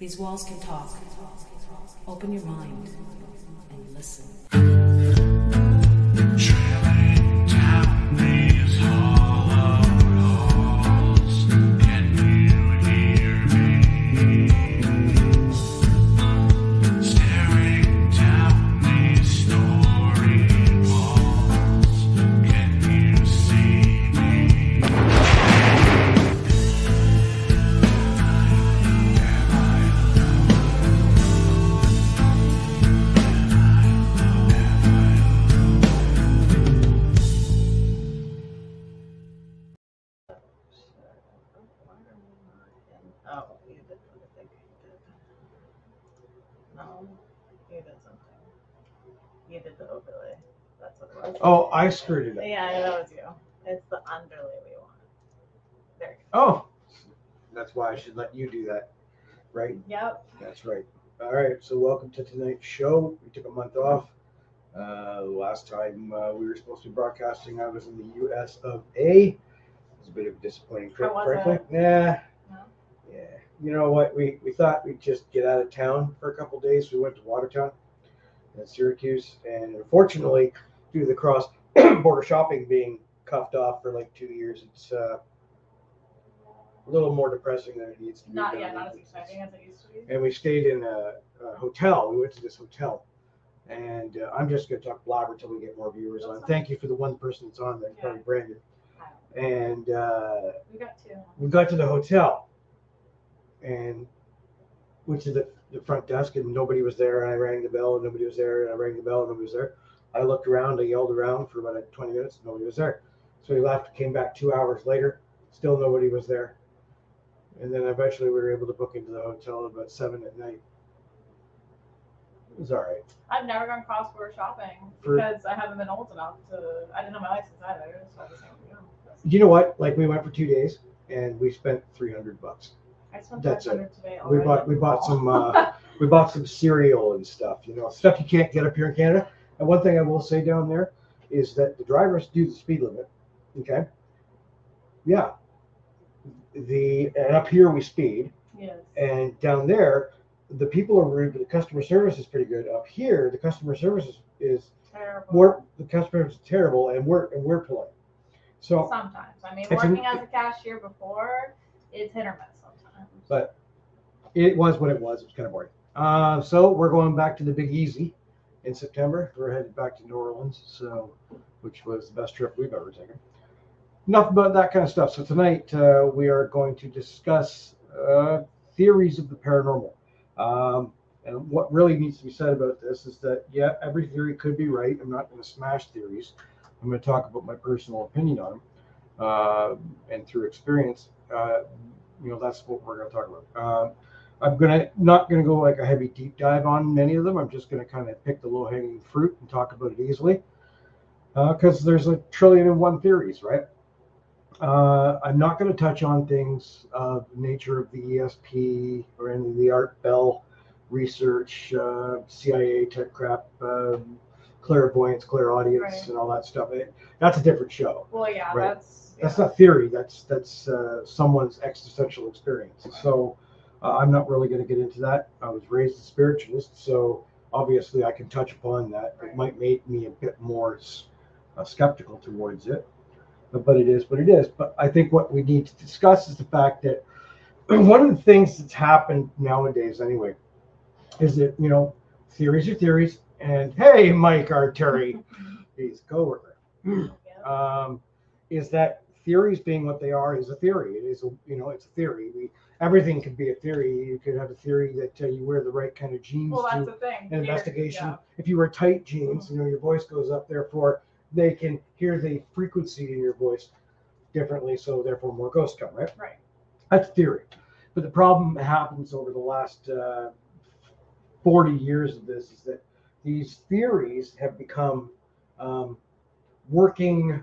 These walls can talk. Open your mind and listen. Trailing down these hollow halls, can you hear me? Staring down these story walls, can you see me? Oh, you did something. I think you did. No, you did something. You did the overlay. That's what it was. Oh, I screwed it up. Yeah, that was you. It's the underlay we want. There you go. Oh, that's why I should let you do that, right? Yep. That's right. All right, so welcome to tonight's show. We took a month off. Last time we were supposed to be broadcasting, I was in the U.S. of A. It was a bit of a disappointing trip, How was frankly. it? Nah. No? Yeah. You know what? We thought we'd just get out of town for a couple of days. We went to Watertown and Syracuse, and unfortunately, due to the cross-border shopping being cuffed off for like 2 years, it's a little more depressing than it needs to be. Not as exciting as it used to be. And we stayed in a hotel. We went to this hotel, and I'm just going to talk blabber until we get more viewers on. Thank you for the one person that's on there, probably Brandon. And We got two. we got to the hotel and went to the front desk, and nobody was there. And I rang the bell, and nobody was there. And I rang the bell, and nobody was there. I looked around, I yelled around for about 20 minutes, and nobody was there. So we left, came back 2 hours later, still nobody was there. And then eventually we were able to book into the hotel about 7 at night. It was all right. I've never gone cross-border shopping For- because I haven't been old enough to. I didn't have my license either, so I was saying, You know what? Like, we went for 2 days, and we spent $300. I spent That's $500 today We already. bought some cereal and stuff, stuff you can't get up here in Canada. And one thing I will say down there is that the drivers do the speed limit. Okay. Yeah. And up here we speed, Yes. and down there the people are rude, but the customer service is pretty good. Up here the customer service is Terrible. the customer service is terrible, and we're polite. So, Sometimes. I mean, It's working as a cashier before, it's hit or miss sometimes. but it was what it was. It was kind of boring. So we're going back to the Big Easy in September. We're headed back to New Orleans, which was the best trip we've ever taken. Enough about that kind of stuff. So tonight we are going to discuss theories of the paranormal. And what really needs to be said about this is that, yeah, every theory could be right. I'm not going to smash theories. I'm going to talk about my personal opinion on them, and through experience. That's what we're going to talk about. I'm not going to go like a heavy deep dive on many of them. I'm just going to kind of pick the low-hanging fruit and talk about it easily, because there's a trillion and one theories, right? I'm not going to touch on things of the nature of the ESP or any of the Art Bell research, CIA type crap, clairvoyance, clairaudience, Right. and all that stuff. That's a different show. Well, yeah, Right. that's Not theory. That's someone's existential experience. So I'm not really going to get into that. I was raised a spiritualist, so obviously I can touch upon that. It might make me a bit more skeptical towards it, but it is what it is. But I think what we need to discuss is the fact that one of the things that's happened nowadays, anyway, is that theories are theories. And hey, Mike Arturi, he's a coworker. Is that theories being what they are is a theory. It is it's a theory. Everything could be a theory. You could have a theory that you wear the right kind of jeans. Well, that's to the thing. an investigation. Yeah. If you wear tight jeans, your voice goes up. Therefore, they can hear the frequency in your voice differently. So therefore, more ghosts come. Right. Right. That's theory. But the problem that happens over the last 40 years of this is that these theories have become working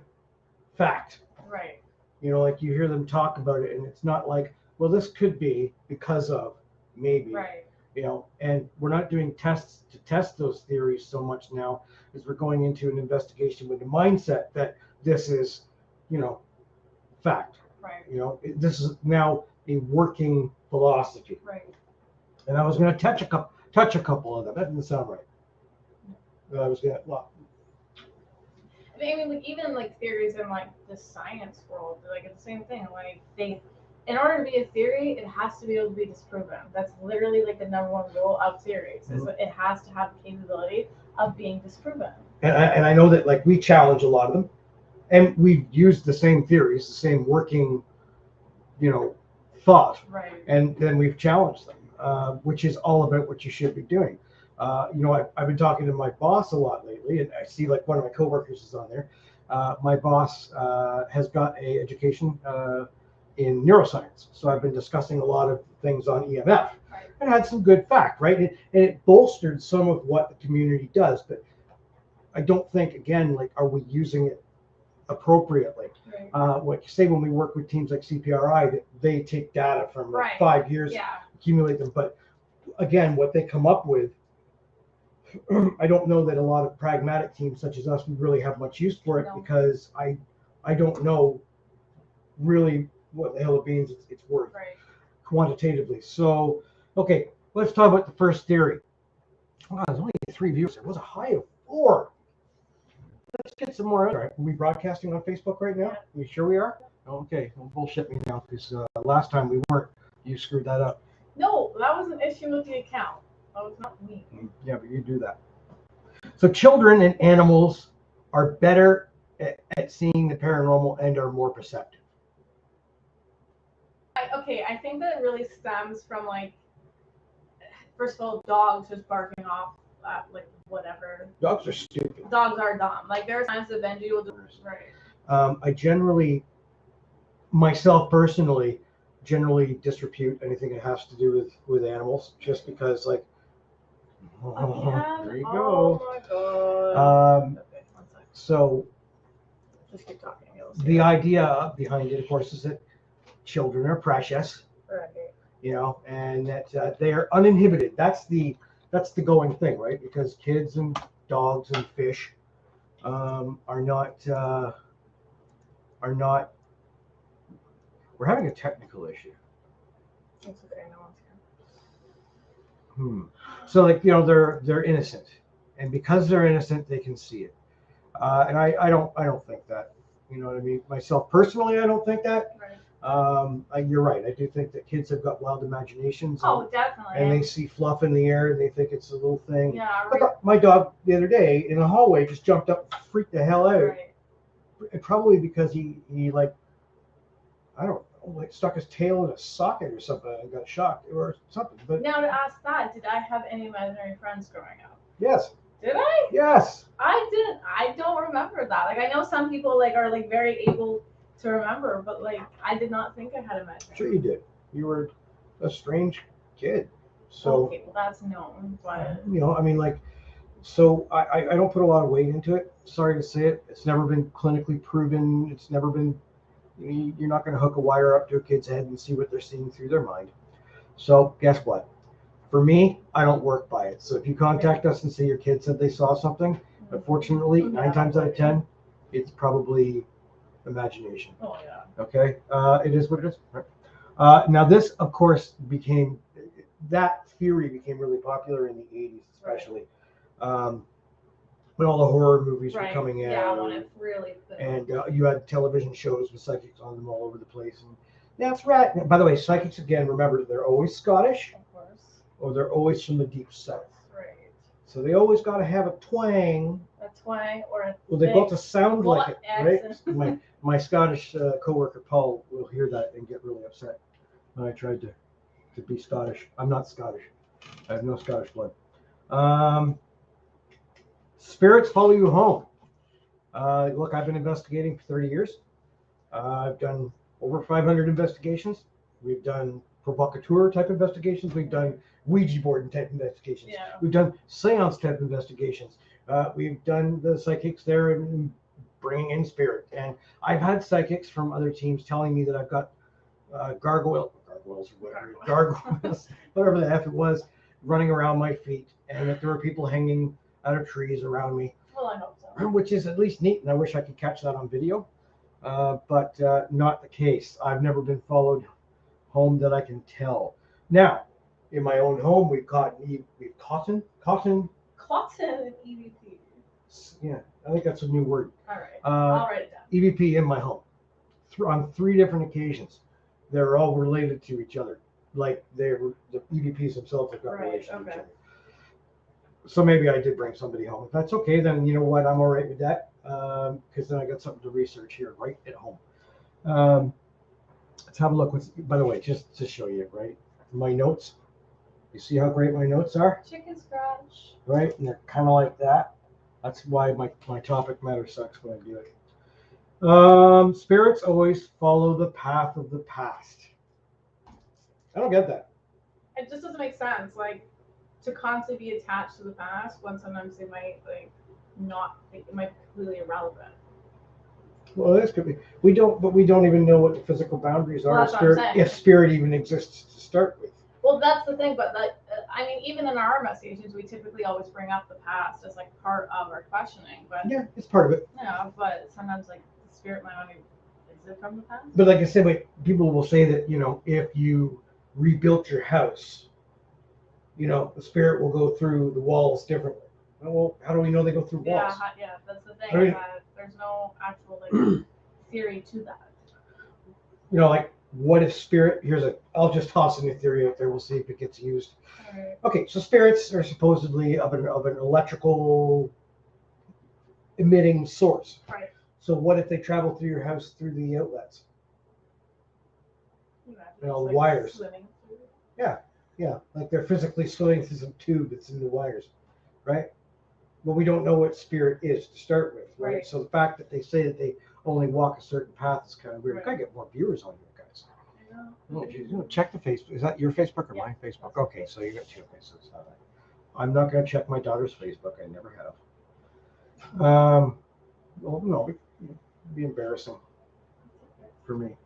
fact. Right. Like you hear them talk about it, and it's not like, well, this could be because of maybe. Right. And we're not doing tests to test those theories so much now, as we're going into an investigation with the mindset that this is, fact. Right. This is now a working philosophy. Right. And I was going to touch a couple of them. That didn't sound right. I was going to, well, I mean, like, even like theories in like the science world, like it's the same thing. Like in order to be a theory, it has to be able to be disproven. That's literally like the number one rule of theories. Is it has to have the capability of being disproven. and I know that like we challenge a lot of them, and we've used the same theories, the same working, thought, Right. and then we've challenged them, which is all about what you should be doing. I've been talking to my boss a lot lately, and I see like one of my coworkers is on there. My boss has got a education in neuroscience, so I've been discussing a lot of things on EMF, Right. and had some good fact, right? And it bolstered some of what the community does, but I don't think, again, like, are we using it appropriately? Right. Like say when we work with teams like CPRI, that they take data from like Right. 5 years, Yeah. accumulate them, but again, what they come up with, I don't know that a lot of pragmatic teams such as us would really have much use for it, No. because I don't know really what the hell it means it's worth Right. quantitatively. So, okay, let's talk about the first theory. Wow, there's only 3 viewers. There was a high of 4. Let's get some more. All right, are we broadcasting on Facebook right now? Yeah. You sure we are? Okay, well, bullshit me now, because last time we weren't. You screwed that up. No, that was an issue with the account. That was not me. Yeah, but you do that. So children and animals are better at seeing the paranormal and are more perceptive. I think that it really stems from like, first of all, dogs just barking off at like whatever. Dogs are stupid. Dogs are dumb. Like there are times that Benji will do right. I generally, myself personally, disrepute anything that has to do with animals, just because like, there you go. Oh my god. Okay, 1 second. So Just keep talking. You'll see the it. idea behind it, of course, is that children are precious, Right. and that they are uninhibited. That's the going thing, right? Because kids and dogs and fish are not. We're having a technical issue. It's okay. No one's here. So like they're innocent, and because they're innocent, they can see it. And I don't think that. You know what I mean? Myself personally, I don't think that. Right. You're right. I do think that kids have got wild imaginations. Oh, definitely. And they see fluff in the air and they think it's a little thing. Yeah. Like Right. my dog the other day in the hallway just jumped up, freaked the hell out. Right. And probably because he like, I don't know, like stuck his tail in a socket or something and got shocked or something. But Now to ask that, did I have any imaginary friends growing up? yes, Did I? yes. I didn't. I don't remember that. Like I know some people like are like very able to remember, but like I did not think I had imaginary. Sure you did. You were a strange kid. So Okay, well that's known, but I mean, like, so I don't put a lot of weight into it. Sorry to say it. It's never been clinically proven. It's never been, you're not going to hook a wire up to a kid's head and see what they're seeing through their mind. So guess what? For me, I don't work by it. So if you contact us and say your kid said they saw something, unfortunately, 9 times out of 10, it's probably imagination. oh yeah. Okay, it is what it is. Now this, of course, that theory became really popular in the 80s, especially when all the horror movies were Right. coming out. Yeah, when it's really And you had television shows with psychics on them all over the place. And that's right. By the way, psychics, again, remember, they're always Scottish of course. or they're always from the deep south. Right. So they always got to have a twang. A twang or a Well, they've got to sound like it, right? accent. My Scottish coworker Paul will hear that and get really upset when I tried to be Scottish. I'm not Scottish. I have no Scottish blood. Spirits follow you home. Look, I've been investigating for 30 years. I've done over 500 investigations. We've done provocateur type investigations. We've done Ouija board type investigations. Yeah. We've done seance type investigations. We've done the psychics there and bringing in spirit. And I've had psychics from other teams telling me that I've got gargoyles, whatever the F it was, running around my feet, and that there were people hanging out of trees around me, Well, I hope so. which is at least neat. And I wish I could catch that on video, but not the case. I've never been followed home that I can tell. Now, In my own home, we've caught cotton. Cotton and EVP. Yeah, I think that's a new word. All right. I'll write it down. EVP in my home on 3 different occasions. They're all related to each other. Like the EVPs themselves have got Right, relation to each okay. other. So maybe I did bring somebody home. If that's okay, then you know what, I'm all right with that. Because then I got something to research here right at home. Let's have a look. By the way, just to show you, right? My notes. You see how great my notes are? Chicken scratch. Right? And they're kind of like that. That's why my topic matter sucks when I do it. Spirits always follow the path of the past. I don't get that. It just doesn't make sense. Like, to constantly be attached to the past when sometimes they might it might be completely irrelevant. Well, this could be. We don't even know what the physical boundaries are. Well, that's what I'm saying. If spirit even exists to start with. Well, that's the thing, but I mean, even in our investigations, we typically always bring up the past as like part of our questioning. But Yeah, it's part of it. but sometimes like the spirit might not even exist from the past. But like I said, people will say that if you rebuilt your house, the spirit will go through the walls differently. Well, how do we know they go through walls? Yeah, that's the thing. I mean- There's no actual theory to that. Like what if spirit? I'll just toss a new theory out there. We'll see if it gets used. Right. Okay, so spirits are supposedly of an electrical emitting source. Right. So what if they travel through your house through the outlets? Imagine wires. swimming through. Yeah, like they're physically swimming through some tube that's in the wires, right? But we don't know what spirit is to start with, right? Right. So the fact that they say that they only walk a certain path is kind of weird. Right. I gotta get more viewers on here, guys. I know. Oh, geez, check the Facebook. Is that your Facebook or Yeah. my Facebook? Okay, so you got 2 faces. All right. I'm not gonna check my daughter's Facebook. I never have. Well, no, it'd be embarrassing for me.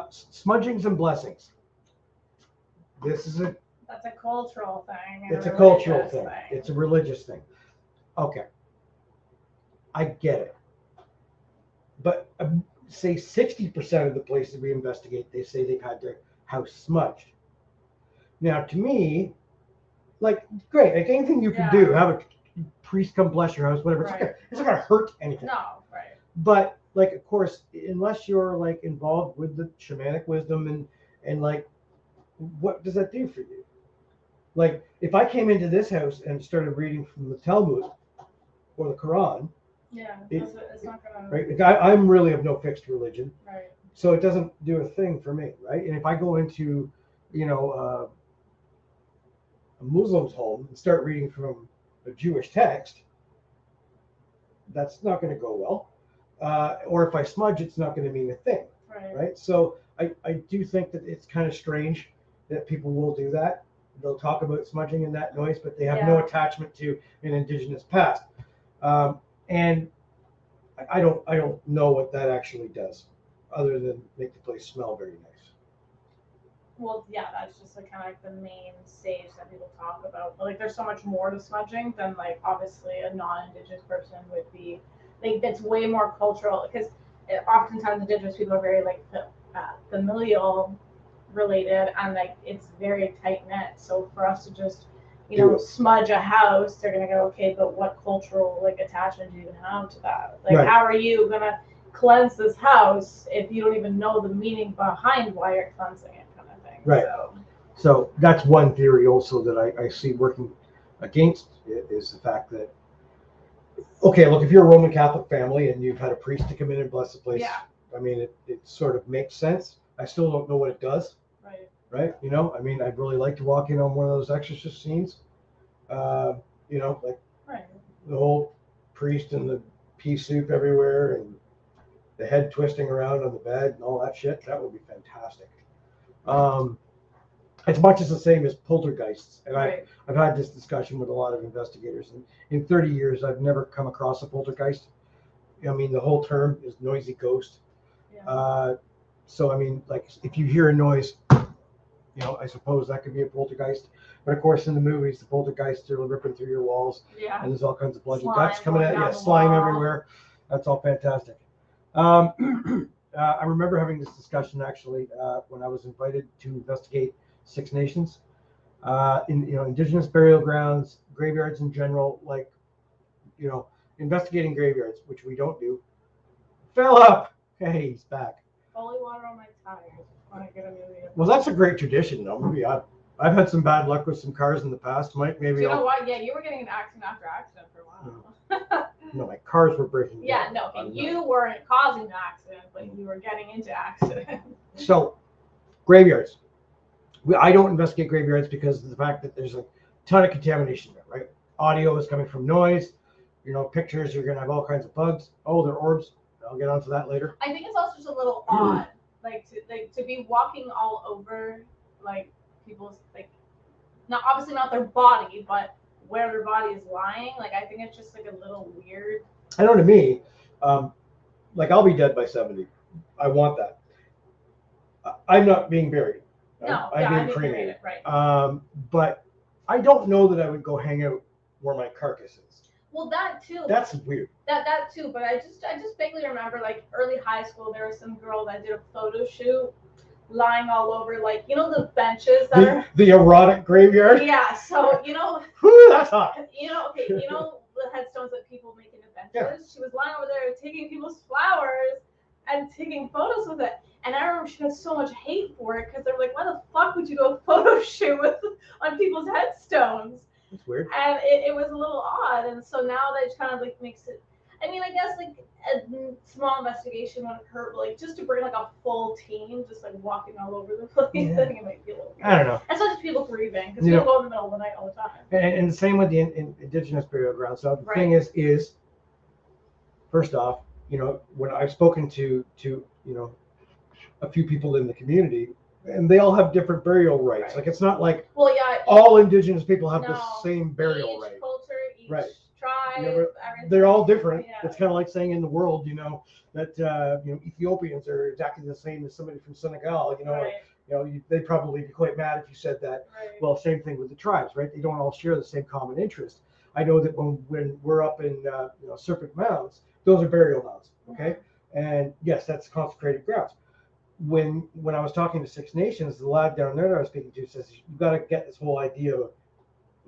Smudgings and blessings. This is That's a cultural thing. and it's a cultural religious thing. It's a religious thing. Okay. I get it. But say 60% of the places we investigate, they say they've had their house smudged. Now, to me, like, great, like anything you can do, have a priest come bless your house, whatever. Right. It's not gonna hurt anything. No, right. But like, of course, unless you're like involved with the shamanic wisdom and like, what does that do for you? Like, if I came into this house and started reading from the Talmud or the Quran, Yeah, It- it's not gonna. right? Like I'm really of no fixed religion, Right. so it doesn't do a thing for me, right? And if I go into, a Muslim's home and start reading from a Jewish text, that's not going to go well. Or if I smudge, it's not going to mean a thing, Right. right? So I do think that it's kind of strange that people will do that. They'll talk about smudging and that noise, but they have no Yeah. attachment to an indigenous past. And I don't know what that actually does, other than make the place smell very nice. Well, yeah, that's just like kind of like the main stage that people talk about. But like, there's so much more to smudging than like obviously a non-indigenous person would be. Like, that's way more cultural because oftentimes indigenous people are very like familial related and like it's very tight knit. So for us to just smudge a house, they're gonna go, okay, but what cultural like attachment do you have to that? Like, Right. how are you gonna cleanse this house if you don't even know the meaning behind why you're cleansing it, kind of thing. Right. So that's one theory also that I see working against it is the fact that, okay, look, if you're a Roman Catholic family and you've had a priest to come in and bless the place, Yeah. I mean, it sort of makes sense. I still don't know what it does, Right. right? I mean, I'd really like to walk in on one of those exorcist scenes, like Right. the whole priest and the pea soup everywhere and the head twisting around on the bed and all that shit. That would be fantastic. It's much as the same as poltergeists. And Right. I've had this discussion with a lot of investigators. And in 30 years, I've never come across a poltergeist. I mean, the whole term is noisy ghost. Yeah. So, I mean, like if you hear a noise, I suppose that could be a poltergeist. But of course, in the movies, the poltergeists are ripping through your walls. Yeah. And there's all kinds of blood and Slime guts coming going out. down Yeah, the slime wall. everywhere. That's all fantastic. I remember having this discussion actually when I was invited to investigate Six Nations, indigenous burial grounds, graveyards in general, like, investigating graveyards, which we don't do. Philip, hey, he's back. Holy water on my tires. When I get a new vehicle. Well, that's a great tradition, though. Maybe I've had some bad luck with some cars in the past. Mike, maybe. Do you know what? Yeah, you were getting an accident after accident for a while. No, my cars were breaking Yeah, down. no, okay, you weren't causing the accident, but you were getting into accident. So, graveyards. I don't investigate graveyards because of the fact that there's a ton of contamination there, right? Audio is coming from noise. Pictures, you're going to have all kinds of bugs. Oh, they're orbs. I'll get onto that later. I think it's also just a little odd, to be walking all over, like, people's, like, obviously not their body, but where their body is lying. Like, I think it's just, like, a little weird. I know, to me, I'll be dead by 70. I want that. I'm not being buried. No, I'm being cremated. Right. But I don't know that I would go hang out where my carcass is. Well, that too. That's weird. That too, but I just vaguely remember, like, early high school, there was some girl that did a photo shoot lying all over, like, the benches that are The erotic graveyard? yeah, so Whew, that's hot. The headstones that people make into benches. Yeah. She was lying over there taking people's flowers and taking photos with it. And I remember she had so much hate for it because they were like, why the fuck would you go photo shoot on people's headstones? That's weird. And it was a little odd. And so now that kind of like makes it, I mean, I guess like a small investigation would occur, but like just to bring like a full team, just like walking all over the place, Yeah. I think it might be a little weird. I don't know. And so just people grieving because people go in the middle of the night all the time. And the same with the indigenous burial ground. So the Right. thing is, first off, when I've spoken to a few people in the community, and they all have different burial rights. Right. Like, it's not like Well, yeah. all indigenous people have the No, same burial each right. culture, each Right. tribe, They're everything. all different. Yeah. It's kind of like saying in the world, that Ethiopians are exactly the same as somebody from Senegal. Right, They'd probably be quite mad if you said that. right. Well, same thing with the tribes, right? They don't all share the same common interest. I know that when we're up in Serpent Mounds, those are burial mounds, okay? And yes, that's consecrated grounds. When I was talking to Six Nations, the lad down there that I was speaking to says, you've got to get this whole idea of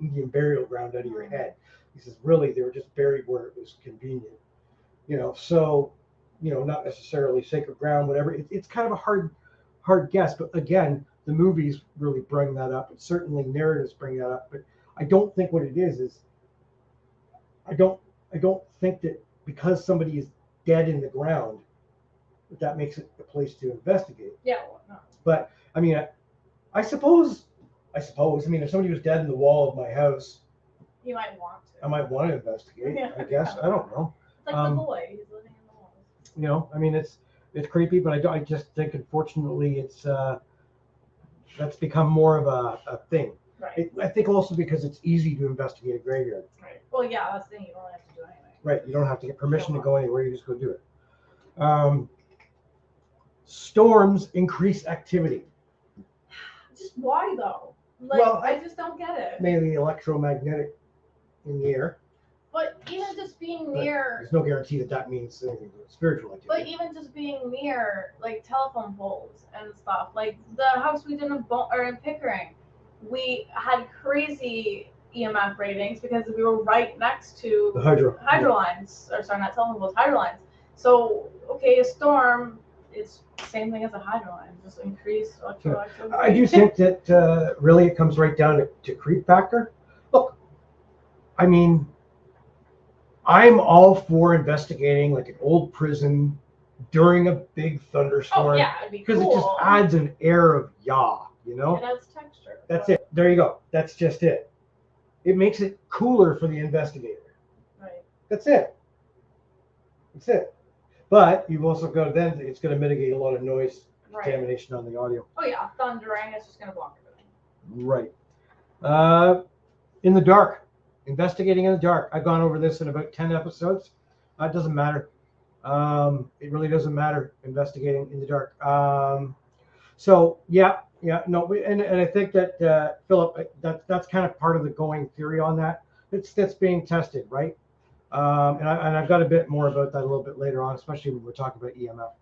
Indian burial ground out of your head. He says, really, they were just buried where it was convenient. So, not necessarily sacred ground, whatever. It's kind of a hard guess. But again, the movies really bring that up. And certainly narratives bring that up. But I don't think what it is I don't think that because somebody is dead in the ground, that makes it a place to investigate. Yeah, well, no. But I mean, I suppose. I mean, if somebody was dead in the wall of my house, You might want to. I might want to investigate. Yeah. I guess. I don't know. It's like the boy who's living in the walls. I mean, it's creepy, but I just think unfortunately it's that's become more of a thing. Right. I think also because it's easy to investigate a graveyard. Right. Well, yeah, that's the thing. You don't have to do anything. Right. You don't have to get permission to go anywhere. You just go do it. Storms increase activity. Just why though? Like, Well, I just don't get it. Mainly electromagnetic in the air. But even just being But near, there's no guarantee that means anything spiritual but activity. even just being near like telephone poles and stuff, like the house we did in Pickering, we had crazy EMF ratings because we were right next to The hydro lines, or sorry, not telephone poles, hydro lines. So okay, a storm, it's the same thing as a hydro line, just increased electroactivity. I do think that really it comes right down to creep factor. Look, I mean, I'm all for investigating like an old prison during a big thunderstorm. Oh yeah, it'd be Because cool. it just adds an air of yaw, It adds texture. That's it. There you go. That's just it. It makes it cooler for the investigator. Right. That's it. That's it. But you've also got then it's going to mitigate a lot of noise Right. contamination on the audio. Oh yeah, thundering, it's just gonna block everything. Right. In the dark. Investigating in the dark. I've gone over this in about 10 episodes. It doesn't matter. It really doesn't matter investigating in the dark. And I think that Philip, that's kind of part of the going theory on that. That's being tested, right? And I've got a bit more about that a little bit later on, especially when we're talking about EMF.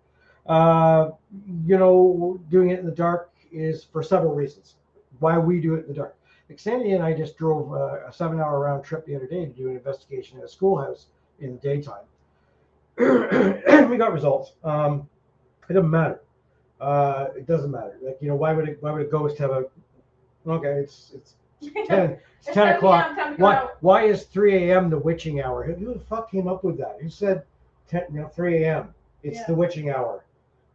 Doing it in the dark is for several reasons. why we do it in the dark. Like Sandy and I just drove a 7-hour round trip the other day to do an investigation at a schoolhouse in the daytime. And we got results. It doesn't matter. It doesn't matter. Like, you know, why would a ghost have a? Okay, it's 10. It's 10 o'clock. Time to go out. Why is 3 a.m. the witching hour? Who the fuck came up with that? Who said 3 a.m.? It's Yeah. the witching hour.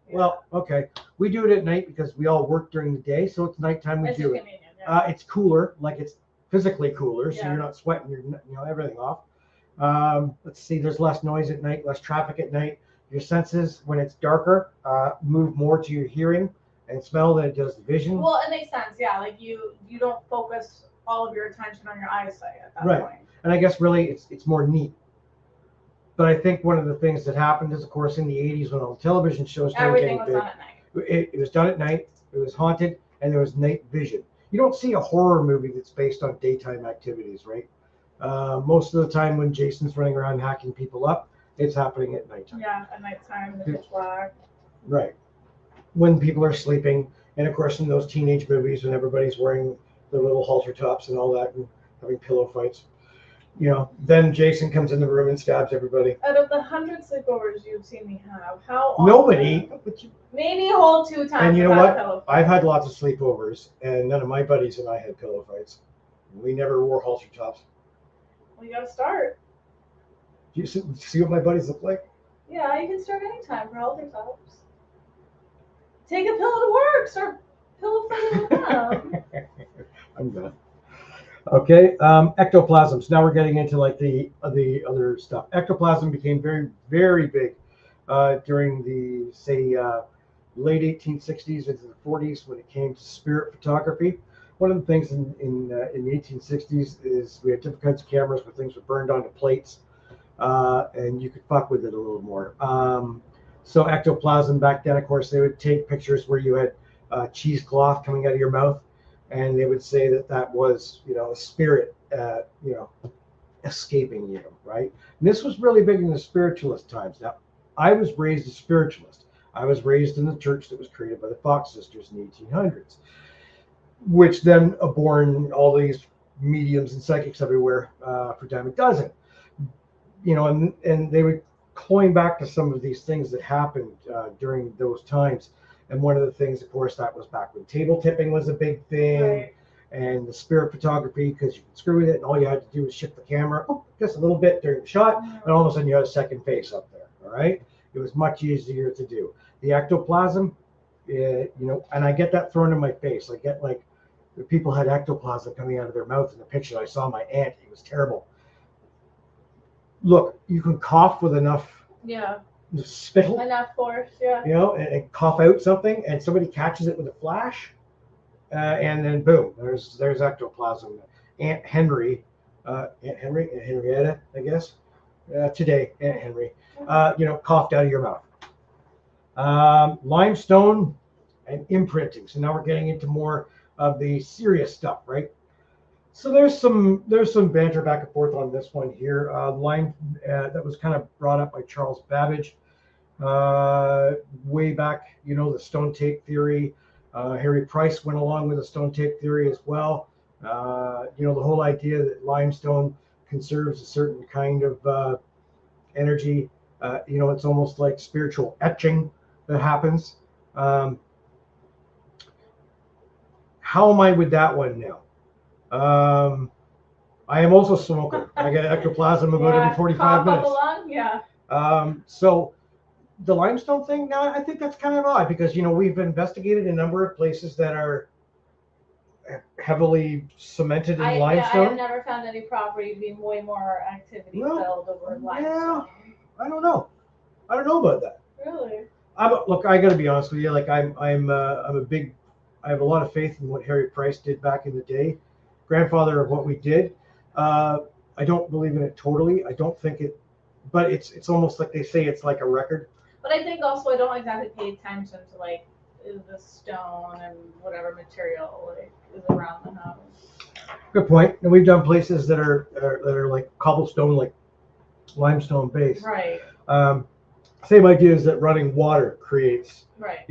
Yeah. Well, okay. We do it at night because we all work during the day, so it's nighttime we It's do it. convenient. Yeah. It's cooler, like it's physically cooler, so Yeah. you're not sweating, everything off. Let's see, there's less noise at night, less traffic at night. Your senses, when it's darker, move more to your hearing and smell than it does the vision. Well, it makes sense. Yeah, like you don't focus all of your attention on your eyesight at that Right. point. And I guess really it's more neat. But I think one of the things that happened is, of course, in the 80s when all the television shows started Everything getting was big, done at night. it was done at night, it was haunted, and there was night vision. You don't see a horror movie that's based on daytime activities, right? Most of the time when Jason's running around hacking people up, it's happening at nighttime. Yeah, at nighttime, the pitch black. Right. When people are sleeping, and of course in those teenage movies when everybody's wearing the little halter tops and all that and having pillow fights, then Jason comes in the room and stabs everybody. Out of the 100 sleepovers you've seen me have, how often? Nobody. Maybe a whole 2 times. And you know without a what? pillow. I've had lots of sleepovers, and none of my buddies and I had pillow fights. We never wore halter tops. Well, you gotta start. Do you see what my buddies look like? Yeah, you can start anytime for halter tops. Take a pillow to work. Start pillow fighting with them. I'm gonna. Okay, ectoplasm. So now we're getting into like the other stuff. Ectoplasm became very, very big during the late 1860s into the 40s when it came to spirit photography. One of the things in the 1860s is we had different kinds of cameras where things were burned onto plates, and you could fuck with it a little more. So ectoplasm back then, of course, they would take pictures where you had cheesecloth coming out of your mouth, and they would say that was, a spirit, escaping you, right? And this was really big in the spiritualist times. Now, I was raised a spiritualist. I was raised in the church that was created by the Fox sisters in the 1800s, which then born all these mediums and psychics everywhere for dime a dozen. And they would coin back to some of these things that happened during those times. And one of the things, of course, that was back when table tipping was a big thing, Right. and the spirit photography, because you could screw with it, and all you had to do was shift the camera just a little bit during the shot, and all of a sudden you had a second face up there. All right, it was much easier to do. The ectoplasm, and I get that thrown in my face. I get like the people had ectoplasm coming out of their mouth in the picture. I saw my aunt; it was terrible. Look, you can cough with enough Yeah. spittle. Enough force. Yeah. And cough out something, and somebody catches it with a flash, and then boom, there's ectoplasm. Aunt Henrietta, I guess, today, Aunt Henry, coughed out of your mouth. Limestone and imprinting. So now we're getting into more of the serious stuff, right? So there's some banter back and forth on this one here. Line that was kind of brought up by Charles Babbage. Way back, the stone tape theory. Harry Price went along with the stone tape theory as well. The whole idea that limestone conserves a certain kind of energy. It's almost like spiritual etching that happens. How am I with that one now? I am also smoking. I get ectoplasm about every 45 minutes. Along? Yeah. So the limestone thing, now I think that's kind of odd because, we've investigated a number of places that are heavily cemented in I have limestone. never found any property being way more activity filled over limestone. Yeah, I don't know about that. Really? Look, I got to be honest with you. Like I have a lot of faith in what Harry Price did back in the day, grandfather of what we did. I don't believe in it totally. I don't think it, but it's almost like they say it's like a record. But I think also I don't exactly pay attention to like the stone and whatever material is around the house. Good point. And we've done places that are like cobblestone, like limestone base. Right. Same idea is that running water creates, Right.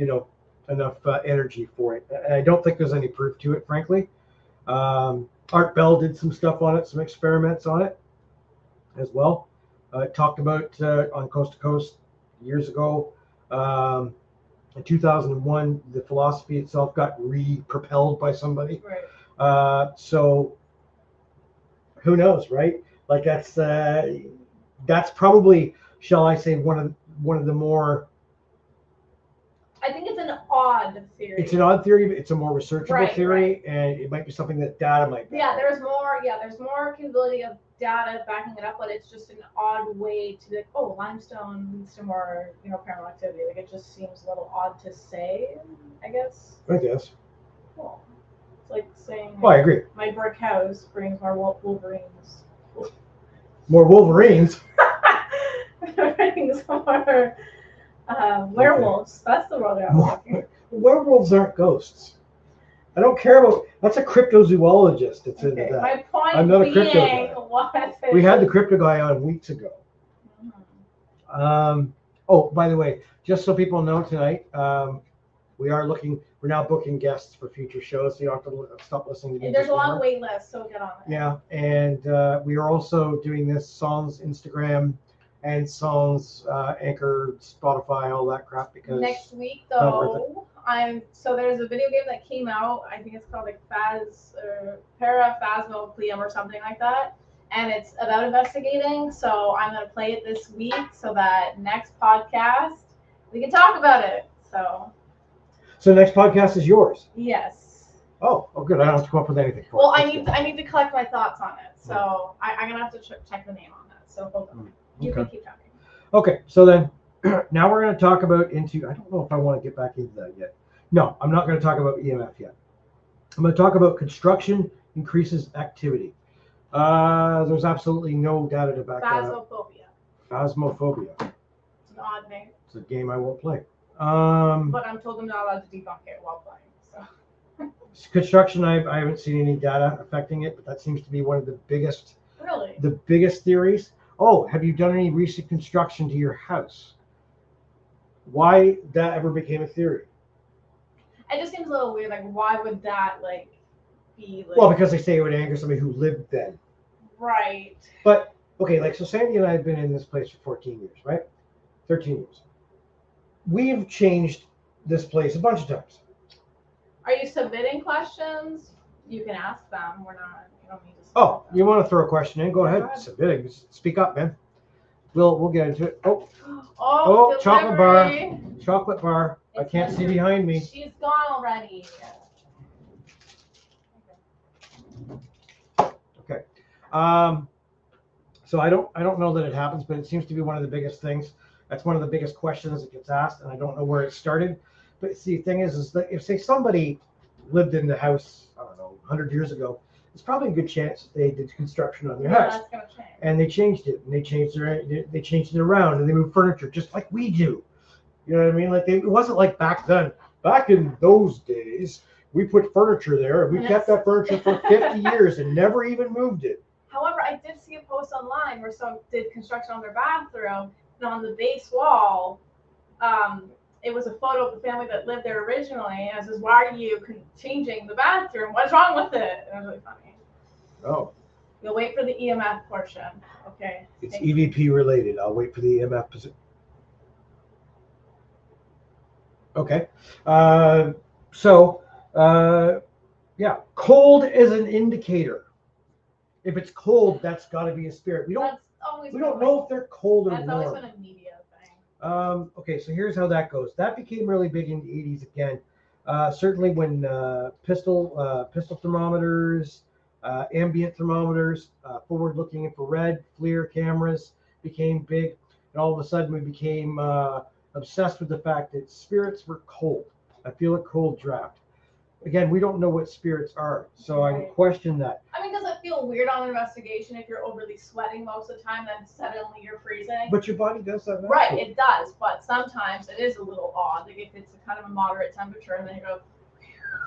energy for it. And I don't think there's any proof to it, frankly. Art Bell did some stuff on it, some experiments on it as well. Talked about on Coast to Coast years ago. In 2001, the philosophy itself got re-propelled by somebody. Right. So who knows, right? Like that's probably, shall I say, one of the more. I think it's an odd theory. It's an odd theory, but it's a more researchable theory, right. and it might be something that data might back up. There's more capability of data backing it up, but it's just an odd way to be like, oh, limestone leads to more, paranormal activity. Like it just seems a little odd to say, I guess. I guess. Well, it's like saying. Well, I agree. My brick house brings more Wolverines. More Wolverines. Brings more werewolves. That's the word I'm looking. Werewolves aren't ghosts. I don't care about. That's a cryptozoologist that's into that. My point I'm not a crypto being, guy. what? We had the crypto guy on weeks ago. Oh, by the way, just so people know, tonight we're now booking guests for future shows, so you don't have to stop listening to me. There's a long wait list, so get on it. Yeah, and we are also doing this Songs Instagram and Songs Anchor, Spotify, all that crap, because next week not worth though, there's a video game that came out. I think it's called like Phasmophobia or something like that. And it's about investigating, so I'm going to play it this week so that next podcast we can talk about it. So next podcast is yours. Yes. Oh, good. I don't have to come up with anything. Well, I need to collect my thoughts on it, so I'm going to have to check the name on that. So hold on. You can keep talking. Okay, so then now we're going to talk about I don't know if I want to get back into that yet. No, I'm not going to talk about EMF yet. I'm going to talk about construction increases activity. There's absolutely no data to back that up. Phasmophobia. It's an odd name. It's a game I won't play. But I'm told I'm not allowed to debunk it while playing. So. Construction, I haven't seen any data affecting it, but that seems to be one of the biggest. Really? The biggest theories. Oh, have you done any recent construction to your house? Why that ever became a theory? It just seems a little weird. Like, why would that be like? Well, because they say it would anger somebody who lived then. Right. But okay, so Sandy and I have been in this place for 14 years, right? 13 years. We've changed this place a bunch of times. Are you submitting questions? You can ask them. We're not. You don't need to. Oh, you want to throw a question in? Go ahead. Submitting. Speak up, man. We'll get into it. Oh, chocolate bar. Chocolate bar. I can't see behind me. She's gone already. Okay. So I don't know that it happens, but it seems to be one of the biggest things. That's one of the biggest questions that gets asked, and I don't know where it started. But see, the thing is that if say somebody lived in the house, I don't know, 100 years ago, it's probably a good chance they did construction on their house. That's gonna change. And they changed it, and they changed it around, and they moved furniture just like we do. You know what I mean? Like it wasn't like back then. Back in those days, we put furniture there, and we kept that furniture for 50 years and never even moved it. However, I did see a post online where someone did construction on their bathroom, and on the base wall, it was a photo of the family that lived there originally, and it says, "Why are you changing the bathroom? What's wrong with it?" And it was really funny. Oh. You'll wait for the EMF portion. Okay. It's EVP related. I'll wait for the EMF position. Okay. Yeah, cold is an indicator. If it's cold, that's got to be a spirit. We don't know if they're cold or warm. That's always been a media thing. Okay, so here's how that goes. That became really big in the 80s again. Certainly when pistol thermometers, ambient thermometers, forward-looking infrared, FLIR cameras became big, and all of a sudden we became obsessed with the fact that spirits were cold. I feel a cold draft. Again, we don't know what spirits are, so I question that. I mean, does it feel weird on an investigation if you're overly sweating most of the time, then suddenly you're freezing? But your body does that. Right, it does, but sometimes it is a little odd. Like if it's a kind of a moderate temperature, and then you go.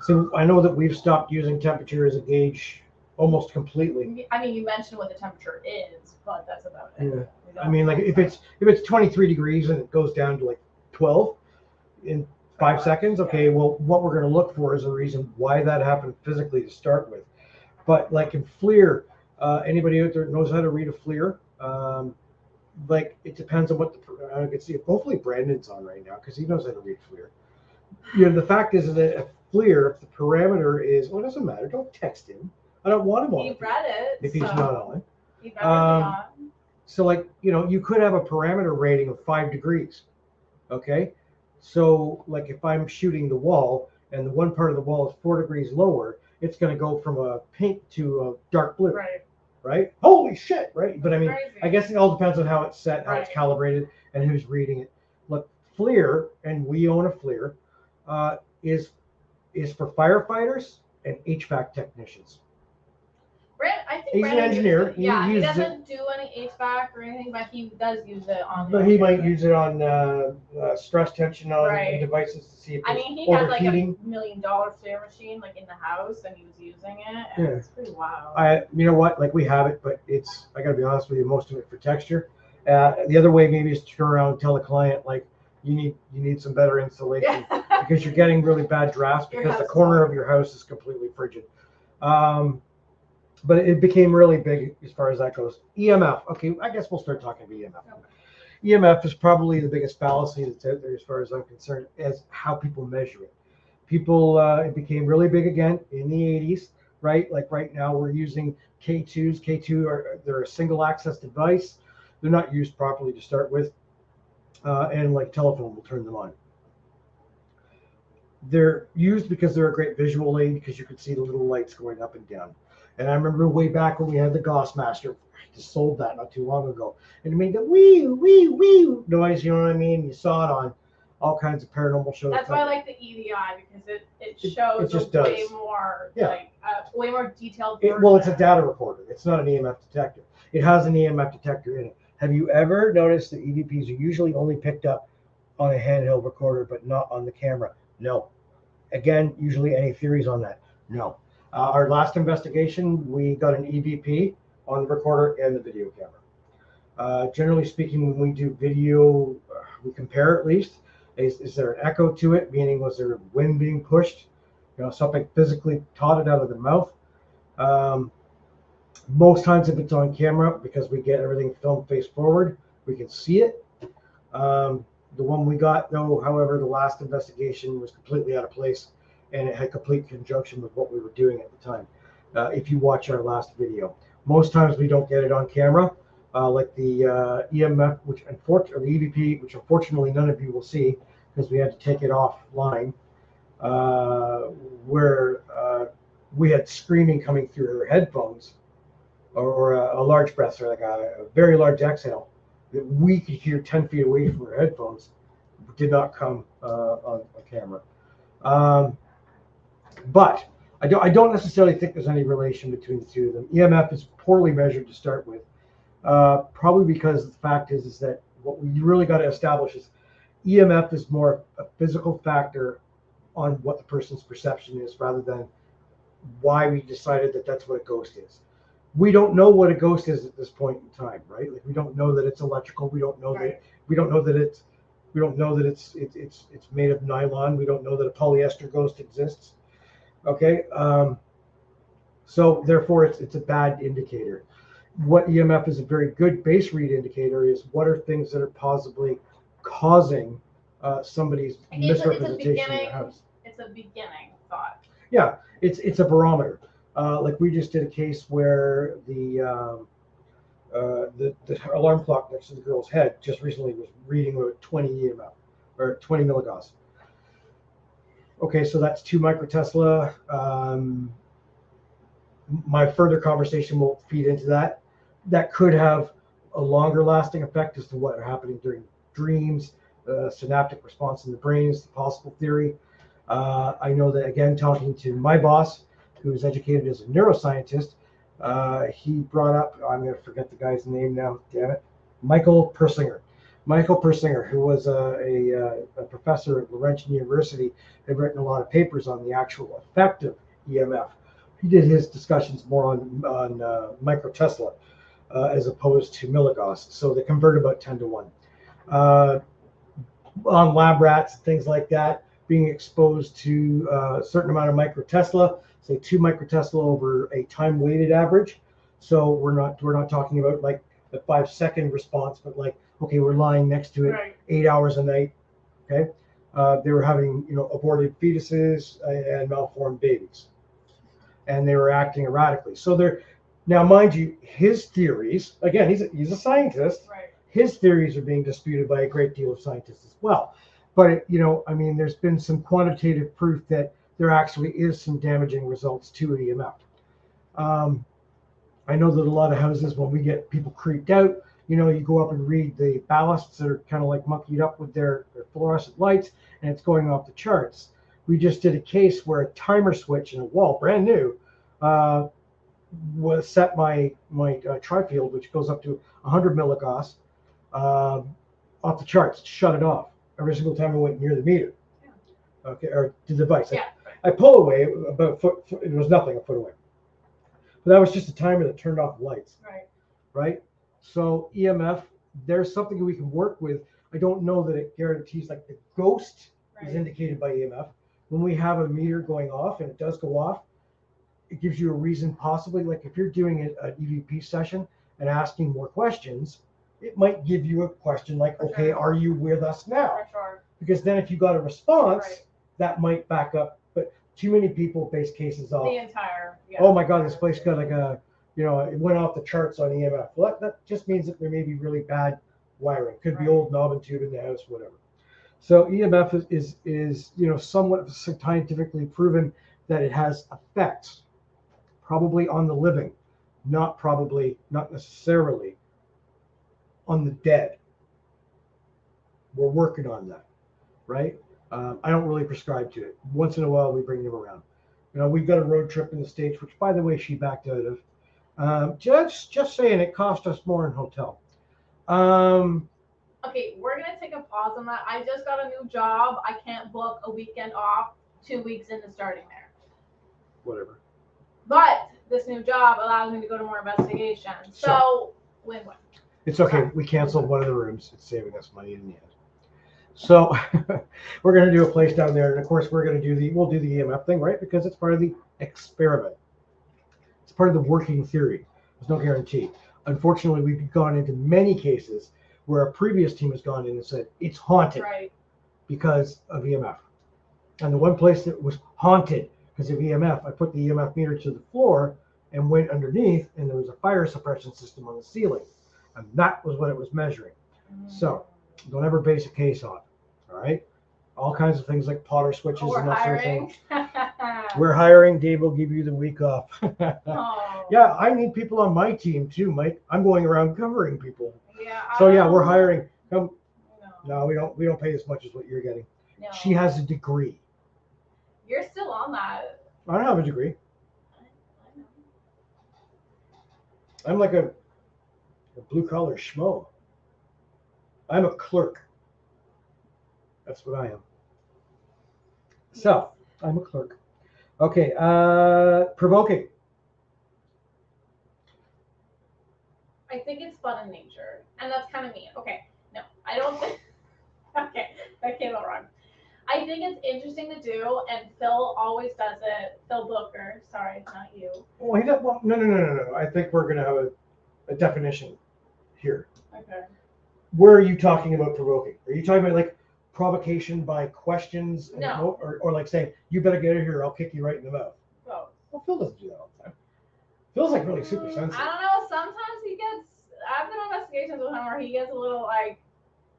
So I know that we've stopped using temperature as a gauge almost completely. I mean, you mentioned what the temperature is, but that's about it. Yeah. I mean, like if it's 23 degrees and it goes down to like 12, in 5 seconds. Okay, well, what we're going to look for is a reason why that happened physically to start with. But like in FLIR, anybody out there knows how to read a FLIR? Like it depends on what I can see. Hopefully Brandon's on right now because he knows how to read FLIR. The fact is that a FLIR, if the parameter is, well, it doesn't matter. Don't text him. I don't want him on. He read it. If he's so not on. He better be on. So like, you could have a parameter rating of 5 degrees. Okay. So like if I'm shooting the wall and the one part of the wall is 4 degrees lower, it's going to go from a pink to a dark blue. Right? Holy shit, right? But I mean, Crazy. I guess it all depends on how it's set, how it's Right. calibrated, and who's reading it. Look, FLIR, and we own a FLIR, is for firefighters and HVAC technicians. I think He's an Brandon engineer. uses it. He Yeah, he uses doesn't do any HVAC or anything, but he does use it on. But he might use it on stress tension on Right. devices to see if I it's mean, he had like overheating. $1 million FLIR machine like in the house, and he was using it, and Yeah. it's pretty wild. You know what? Like we have it, but I got to be honest with you, most of it for texture. The other way maybe is to turn around and tell the client like you need some better insulation because you're getting really bad drafts Your because the house corner is- of your house is completely frigid. But it became really big as far as that goes. EMF. Okay, I guess we'll start talking about EMF. EMF is probably the biggest fallacy that's out there as far as I'm concerned, as how people measure it. It became really big again in the 80s, right? Like right now we're using K2s. They're a single access device. They're not used properly to start with. And like telephone will turn them on. They're used because they're a great visual aid because you could see the little lights going up and down. And I remember way back when we had the Gossmaster, I just sold that not too long ago. And it made the wee, wee, wee noise, you know what I mean? You saw it on all kinds of paranormal shows. That's why I like the EDI because it shows it just a way does. more Yeah. way more detailed. Well, it's a data recorder. It's not an EMF detector. It has an EMF detector in it. Have you ever noticed that EVPs are usually only picked up on a handheld recorder, but not on the camera? No. Again, usually any theories on that? No. Our last investigation, we got an EVP on the recorder and the video camera. Generally speaking, when we do video, we compare at least. Is there an echo to it? Meaning, was there wind being pushed? Something physically taught it out of the mouth. Most times if it's on camera, because we get everything filmed face forward, we can see it. The one we got, though, however, the last investigation was completely out of place, and it had complete conjunction with what we were doing at the time. If you watch our last video, most times we don't get it on camera, like the EMF, the EVP, which unfortunately none of you will see because we had to take it offline, where we had screaming coming through her headphones, or a large breath, or like a very large exhale that we could hear 10 feet away from her headphones. Did not come on camera. But I don't necessarily think there's any relation between the two of them. EMF is poorly measured to start with, probably because the fact is that what we really got to establish is EMF is more a physical factor on what the person's perception is rather than why we decided that that's what a ghost is. We don't know what a ghost is at this point in time, right? Like we don't know that it's electrical. We don't know that it's made of nylon. We don't know that a polyester ghost exists. Okay, so therefore it's a bad indicator. What EMF is a very good base read indicator is what are things that are possibly causing somebody's misrepresentation of the house. It's a beginning thought. Yeah, it's a barometer. Like we just did a case where the alarm clock next to the girl's head just recently was reading about 20 EMF or 20 milligauss. Okay, so that's 2 microtesla. My further conversation will feed into that. That could have a longer lasting effect as to what are happening during dreams, synaptic response in the brain is the possible theory. I know that, again, talking to my boss, who is educated as a neuroscientist, he brought up, I'm going to forget the guy's name now, damn it, Michael Persinger. Michael Persinger, who was a professor at Laurentian University, had written a lot of papers on the actual effect of EMF. He did his discussions more on microtesla as opposed to milligauss, so they convert about 10 to 1. On lab rats, things like that, being exposed to a certain amount of microtesla, say 2 microtesla over a time-weighted average. So we're not talking about like the 5-second response, but like, okay, we're lying next to it Right. 8 hours a night. Okay, they were having aborted fetuses and malformed babies, and they were acting erratically. So they're now, mind you, his theories, again, he's a scientist. Right. His theories are being disputed by a great deal of scientists as well. But I mean, there's been some quantitative proof that there actually is some damaging results to an EMF. I know that a lot of houses, when we get people creeped out, you go up and read the ballasts that are kind of like monkeyed up with their fluorescent lights, and it's going off the charts. We just did a case where a timer switch in a wall, brand new, was set my tri-field, which goes up to 100 milligauss, off the charts. Shut it off every single time I went near the meter. Yeah. Okay, or the device. Yeah. I pull away about a foot. It was nothing, a foot away. But that was just a timer that turned off the lights. Right. Right. So EMF, there's something we can work with. I don't know that it guarantees, like the ghost is indicated by EMF. When we have a meter going off and it does go off, it gives you a reason, possibly, like if you're doing an EVP session and asking more questions, it might give you a question like, okay, are you with us now? For sure. Because then if you got a response, Right. that might back up. But too many people base cases off. The entire. Yeah. Oh my God, this place got like it went off the charts on EMF. Well, that just means that there may be really bad wiring. Could be Right. old knob and tube in the house, whatever. So EMF is somewhat scientifically proven that it has effects, probably on the living, not necessarily on the dead. We're working on that, right? I don't really prescribe to it. Once in a while, we bring them around. We've got a road trip in the States, which, by the way, she backed out of. Just saying, it cost us more in hotel. Okay, we're gonna take a pause on that. I just got a new job. I can't book a weekend off 2 weeks into starting there. Whatever. But this new job allows me to go to more investigations. So win-win. It's okay. We canceled one of the rooms. It's saving us money in the end. So we're going to do a place down there, and of course we'll do the EMF thing, right? Because it's part of the experiment. It's part of the working theory. There's no guarantee. Unfortunately, we've gone into many cases where a previous team has gone in and said it's haunted because of EMF. And the one place that was haunted because of EMF, I put the EMF meter to the floor and went underneath, and there was a fire suppression system on the ceiling, and that was what it was measuring. So don't ever base a case on it. All right, all kinds of things like Potter switches and that sort of thing. We're hiring. Dave will give you the week off. Yeah, I need people on my team too, Mike. I'm going around covering people. Yeah. So yeah, we're hiring. Come. No, we don't pay as much as what you're getting. No. She has a degree. You're still on that. I don't have a degree. I know. I'm like a blue collar schmo. I'm a clerk. That's what I am. So I'm a clerk. Okay. Provoking. I think it's fun in nature, and that's kind of mean. Okay, no, I don't think. Okay, that came out wrong. I think it's interesting to do, and Phil always does it. Phil Booker, sorry, not you. Well, he does. Well, no. I think we're gonna have a definition here. Okay. Where are you talking about provoking? Are you talking about like provocation by questions, and No. or like saying you better get out of here, I'll kick you right in the mouth? Oh. Well, Phil doesn't do that all the time. Phil's like really super sensitive. I don't know. Sometimes he gets. I've been on investigations with him where he gets a little like,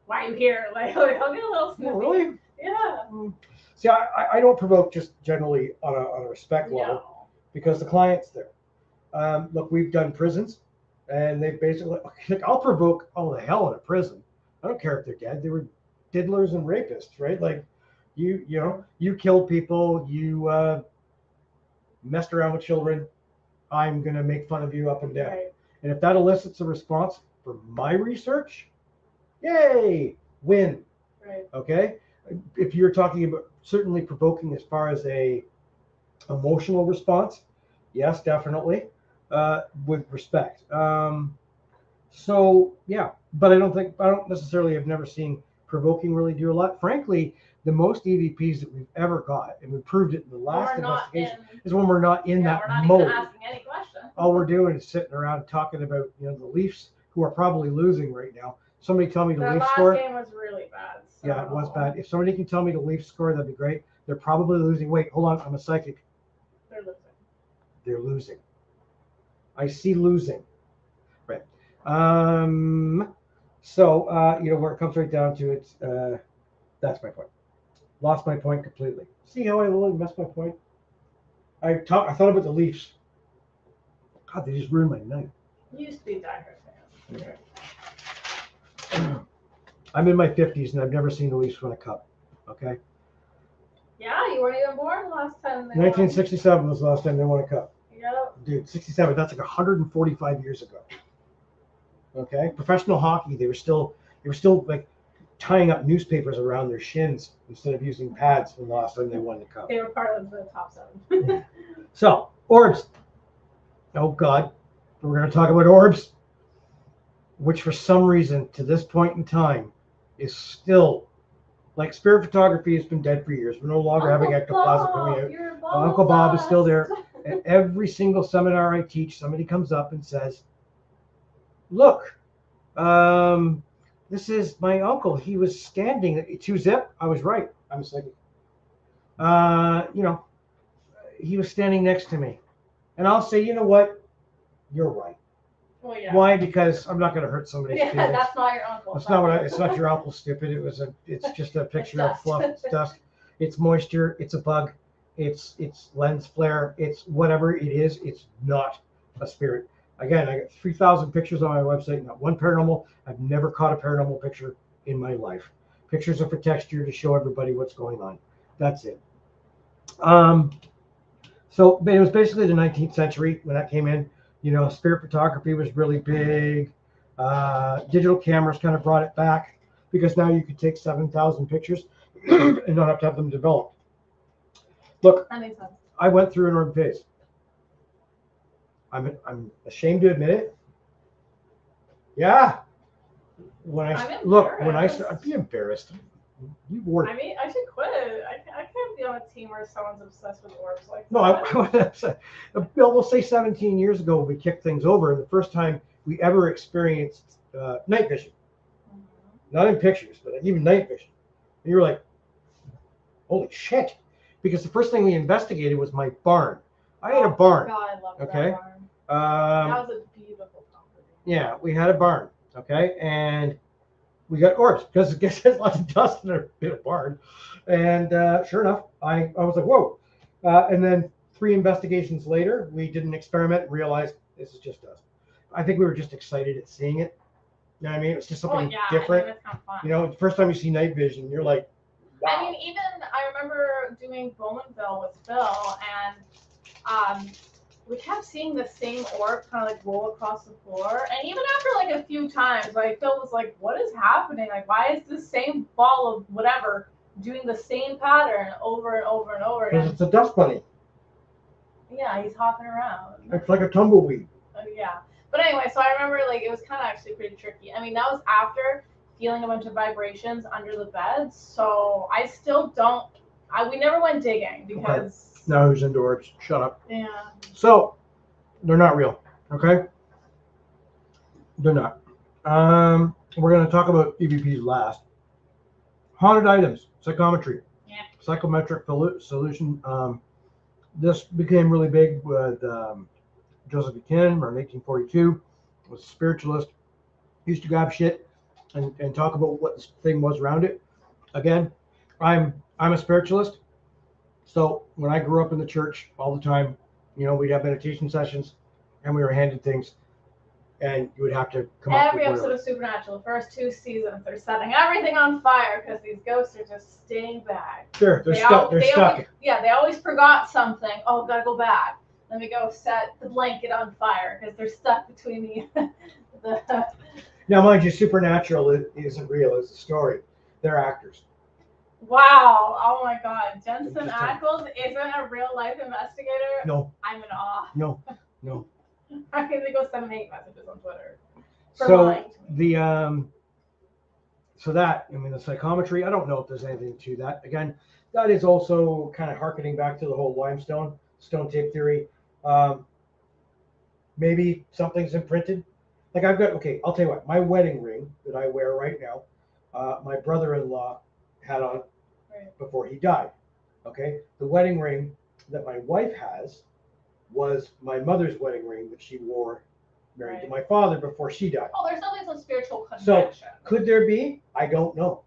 "Why are you here?" Like he'll get a little snippy. Oh, really? Yeah. See, I don't provoke just generally on a respect level No. because the client's there. Look, we've done prisons, and they basically, like, I'll provoke all the hell in a prison. I don't care if they're dead. They were diddlers and rapists, right? Like, you killed people, you messed around with children. I'm gonna make fun of you up and down. Right. And if that elicits a response from my research, yay, win. Right. Okay. If you're talking about certainly provoking as far as a emotional response, yes, definitely, with respect. So yeah, but I don't necessarily have never seen provoking really do a lot. Frankly, the most EVPs that we've ever got, and we proved it in the last We're not investigation, in- is when we're not in Yeah, that we're not mode. even asking any question. All we're doing is sitting around talking about, the Leafs, who are probably losing right now. Somebody tell me the That Leafs last score. game was really bad. So. Yeah, it was bad. If somebody can tell me the Leafs score, that'd be great. They're probably losing. Wait, hold on. I'm a psychic. They're losing. They're losing. I see losing. Right. So, where it comes right down to it, that's my point. Lost my point completely. See how I really messed my point? I thought about the Leafs. God, they just ruined my night. You used to be a diehard fan. Okay. I'm in my 50s and I've never seen the Leafs win a cup. Okay. Yeah, you weren't even born last time. They 1967 was the last time they won a cup. won. Yep. Dude, 67, that's like 145 years ago. Okay. Professional hockey, they were still like tying up newspapers around their shins instead of using pads when the last time they won the cup. They were part of the top 7. So, Orbs. Oh, God. We're going to talk about Orbs, which for some reason, to this point in time, is still, like, spirit photography has been dead for years. We're no longer having ectoplasm coming out. Uncle Bob is still there. At every single seminar I teach, somebody comes up and says, look, this is my uncle. He was standing, 2-zip. I was right. I'm psychic. He was standing next to me. And I'll say, you know what? You're right. Well, yeah. Why? Because I'm not going to hurt somebody's Yeah, feelings. that's not your uncle. It's not it's not your uncle, stupid. It's just a picture of dust. fluff. It's dust. It's moisture. It's a bug. It's lens flare. It's whatever it is. It's not a spirit. Again, I got 3,000 pictures on my website. Not one paranormal. I've never caught a paranormal picture in my life. Pictures are for texture to show everybody what's going on. That's it. So it was basically the 19th century when that came in. Spirit photography was really big. Digital cameras kind of brought it back because now you could take 7,000 pictures and not have to have them developed. Look, That makes sense. I went through an orb phase. I'm ashamed to admit it. Yeah. I'd be embarrassed. You wore. I mean, I should quit. I can't be on a team where someone's obsessed with orbs like No, that. we'll say 17 years ago we kicked things over, and the first time we ever experienced night vision, not in pictures, but even night vision. And you were like, holy shit. Because the first thing we investigated was my barn. I had a barn. God, I love Okay. that barn. That was a beautiful property. Yeah, we had a barn. Okay. And we got orbs because it gets lots of dust in a bit of barn. And sure enough, I was like, whoa. And then 3 investigations later, we did an experiment and realized this is just dust. I think we were just excited at seeing it. You know what I mean? It was just something different. I mean, it's kind of fun. The first time you see night vision, you're like, wow. I mean, even I remember doing Bowmanville with Phil, and we kept seeing the same orb kind of like roll across the floor. And even after like a few times, like Phil was like, what is happening? Like, why is this same ball of whatever doing the same pattern over and over and over Because again? it's a dust bunny. Yeah, he's hopping around. It's like a tumbleweed. Yeah. But anyway, so I remember like it was kind of actually pretty tricky. I mean, that was after feeling a bunch of vibrations under the bed. So I still don't, we never went digging because. Now who's into orbs? Shut up. Yeah. So they're not real. Okay. They're not. We're going to talk about EVPs last. Haunted items, psychometry. Yeah. Psychometric solution. This became really big with Joseph Buchanan around 1842. Was a spiritualist. Used to grab shit and talk about what this thing was around it. Again, I'm a spiritualist. So when I grew up in the church all the time, we'd have meditation sessions and we were handed things and you would have to come up Every with episode of Supernatural, the first 2 seasons, they're setting everything on fire because these ghosts are just staying back. Sure, they're stuck. They always forgot something. Oh, gotta go back. Let me go set the blanket on fire because they're stuck between the Now, mind you, Supernatural isn't real. It's a story. They're actors. Wow. Oh my God. Jensen Ackles isn't a real life investigator? No. I'm in awe. No. How can they go 7-8 messages on Twitter? So the So that, I mean, the psychometry, I don't know if there's anything to that. Again, that is also kind of harkening back to the whole limestone, stone tape theory. Maybe something's imprinted. Like I've got, okay, I'll tell you what, my wedding ring that I wear right now, my brother-in-law had on before he died. Okay, the wedding ring that my wife has was my mother's wedding ring that she wore married to my father before she died. Oh, there's definitely some spiritual So connection. could there be? I don't know.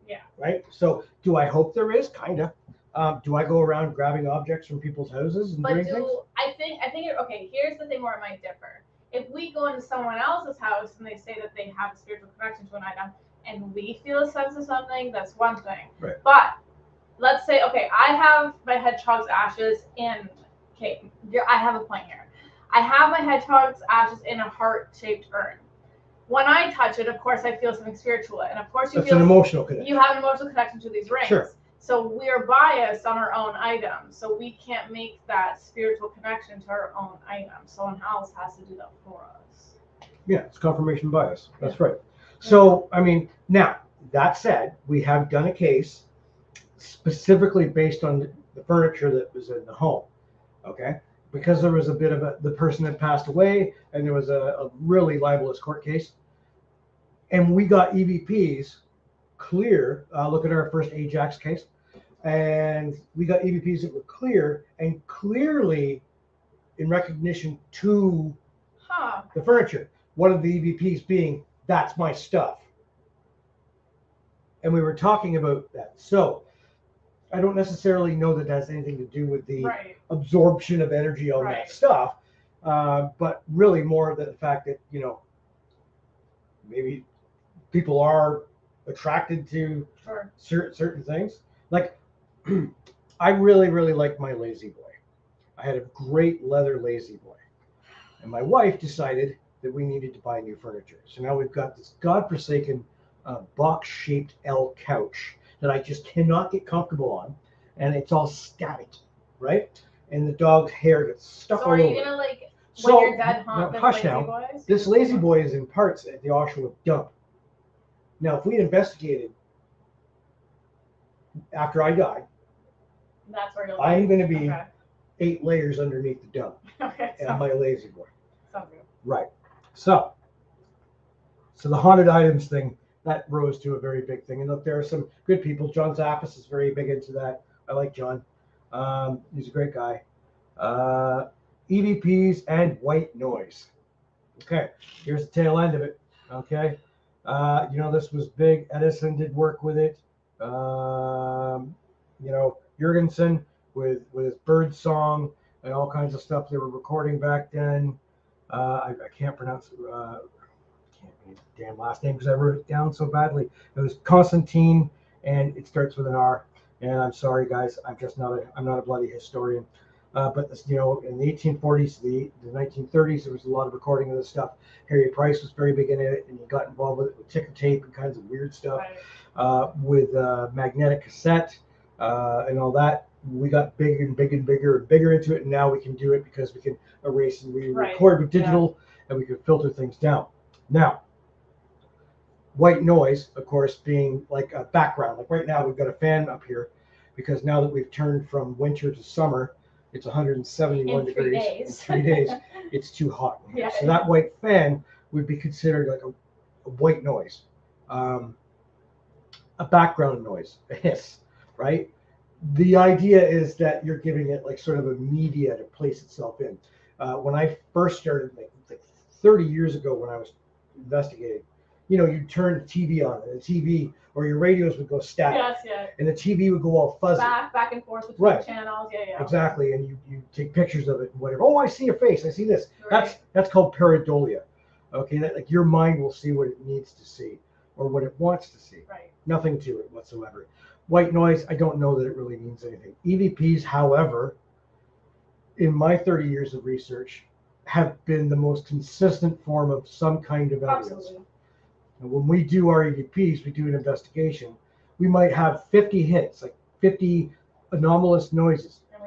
Yeah. Right. So do I hope there is? Kinda. Do I go around grabbing objects from people's houses and But doing things? I think okay, here's the thing where it might differ. If we go into someone else's house and they say that they have a spiritual connection to an item and we feel a sense of something, that's one thing. Right. But let's say, okay, I have my hedgehog's ashes in, okay, I have a point here. I have my hedgehog's ashes in a heart-shaped urn. When I touch it, of course, I feel something spiritual. And of course, That's an emotional connection. you have an emotional connection to these rings. Sure. So we're biased on our own items. So we can't make that spiritual connection to our own item. Someone else has to do that for us. Yeah, it's confirmation bias. That's right. So, I mean, now, that said, we have done a case specifically based on the furniture that was in the home. Okay? Because there was a bit of the person had passed away and there was a really libelous court case. And we got EVPs clear. Look at our first Ajax case. And we got EVPs that were clear and clearly in recognition to the furniture. One of the EVPs being, that's my stuff. And we were talking about that. So I don't necessarily know that has anything to do with the absorption of energy on that stuff. But really more the fact that, you know, maybe people are attracted to certain things. Like, I really, really like my Lazy Boy. I had a great leather Lazy Boy. And my wife decided that we needed to buy new furniture. So now we've got this godforsaken box-shaped L couch that I just cannot get comfortable on. And it's all static, right? And the dog's hair gets stuck all over. So are you going to, like, when you're dead, haunt this hush Lazy now. Boys? This Lazy Boy is in parts at the Oshawa dump. Now, if we investigated after I died, that's where you'll I'm going to be 8 layers underneath the dump. Okay. And my Lazy Boy. Sounds good. Right. So the haunted items thing, that rose to a very big thing. And look, there are some good people. John Zappis is very big into that. I like John. He's a great guy. EVPs and white noise. Okay, here's the tail end of it. Okay. You know, this was big. Edison did work with it. You know, Jurgensen with his bird song and all kinds of stuff they were recording back then. I can't pronounce can't read the damn last name because I wrote it down so badly. It was Constantine, and it starts with an R. And I'm sorry, guys, I'm not a bloody historian. But this, you know, in the 1840s, the 1930s, there was a lot of recording of this stuff. Harry Price was very big in it, and he got involved with it with ticker tape and kinds of weird stuff. With magnetic cassette and all that. We got bigger and bigger into it, and now we can do it because we can erase and re-record with digital, and we can filter things down. Now, white noise, of course, being like a background. Like right now, we've got a fan up here because now that we've turned from winter to summer, it's 171 degrees in 3 days. It's too hot in here. So that white fan would be considered like a white noise, a background noise, a hiss, right? The idea is that you're giving it like sort of a media to place itself in. When I first started, like 30 years ago when I was investigating, you know, you'd turn the TV on, and the TV or your radios would go static, and the TV would go all fuzzy. Back and forth between channels, Exactly, and you take pictures of it and whatever. Oh, I see a face. I see this. That's called pareidolia. Okay, that, like your mind will see what it needs to see or what it wants to see. Nothing to it whatsoever. White noise, I don't know that it really means anything. EVPs, however, in my 30 years of research, have been the most consistent form of some kind of evidence. Absolutely. And when we do our EVPs, we do an investigation. We might have 50 hits, like 50 anomalous noises. And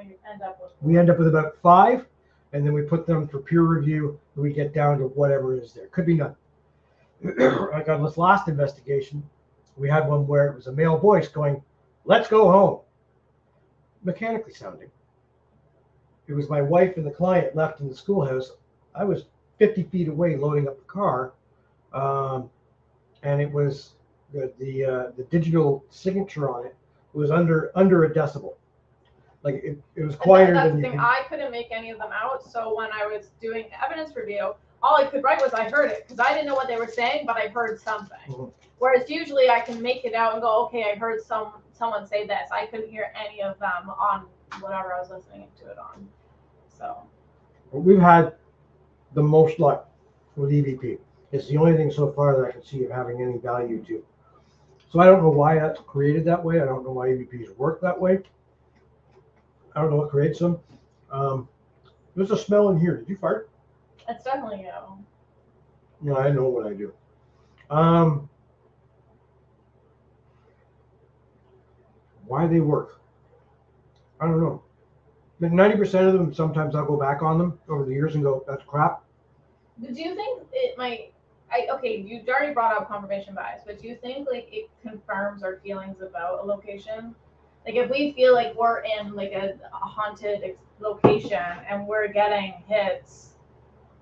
we end up with about 5, and then we put them for peer review, and we get down to whatever is there. Could be none. Like on this last investigation, We had one where it was a male voice going, "Let's go home," mechanically sounding. It was my wife and the client left in the schoolhouse. I was 50 feet away loading up the car, and it was the digital signature on it was under a decibel. Like it was quieter That's than the you thing. can. I couldn't make any of them out. So when I was doing evidence review, all I could write was I heard it because I didn't know what they were saying, but I heard something. Mhm. Whereas usually I can make it out and go, okay, I heard someone say this. I couldn't hear any of them on whatever I was listening to it on. So We've had the most luck with EVP. It's the only thing so far that I can see of having any value to. So I don't know why that's created that way. I don't know why EVPs work that way. I don't know what creates them. There's a smell in here. Did you fart? it's definitely No, I know what I do. Why they work? I don't know. But 90% of them, sometimes I'll go back on them over the years and go, "That's crap." Do you think it might? Okay, you already brought up confirmation bias, but do you think like it confirms our feelings about a location? Like if we feel like we're in like a haunted location and we're getting hits,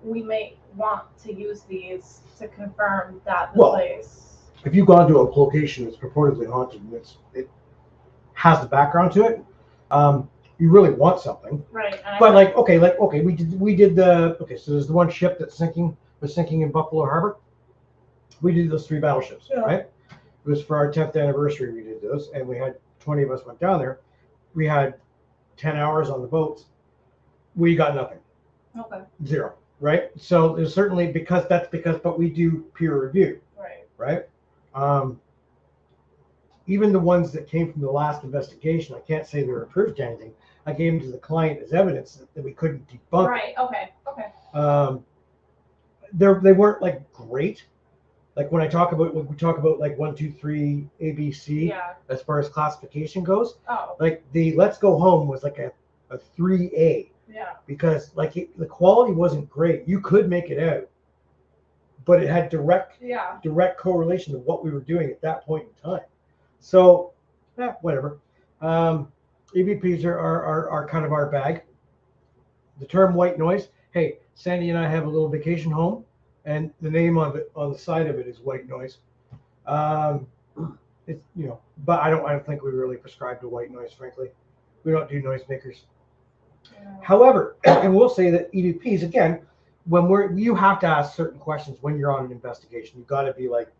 we may want to use these to confirm that the Well, place. If you've gone to a location that's purportedly haunted and it has the background to it, you really want something. Right. But we did so there's the one ship that's was sinking in Buffalo Harbor. We did those 3 battleships, Yeah. right? It was for our 10th anniversary. We did those, and we had 20 of us went down there. We had 10 hours on the boats. We got nothing, Okay. 0, right? So there's certainly but we do peer review, Right. right? Even the ones that came from the last investigation, I can't say they're approved to anything. I gave them to the client as evidence that we couldn't debunk. Right. Okay. Okay. They weren't like great. Like when we talk about like 1, 2, 3 ABC, Yeah. as far as classification goes, Oh. like the Let's Go Home was like a 3A Yeah. because the quality wasn't great. You could make it out, but it had direct correlation to what we were doing at that point in time. So, whatever. EVPs are kind of our bag. The term white noise. Hey, Sandy and I have a little vacation home, and the name of it on the side of it is white noise. It's but I don't think we really prescribe to white noise. Frankly, we don't do noisemakers. However, and we'll say that EVPs again, you have to ask certain questions when you're on an investigation. You've got to be like,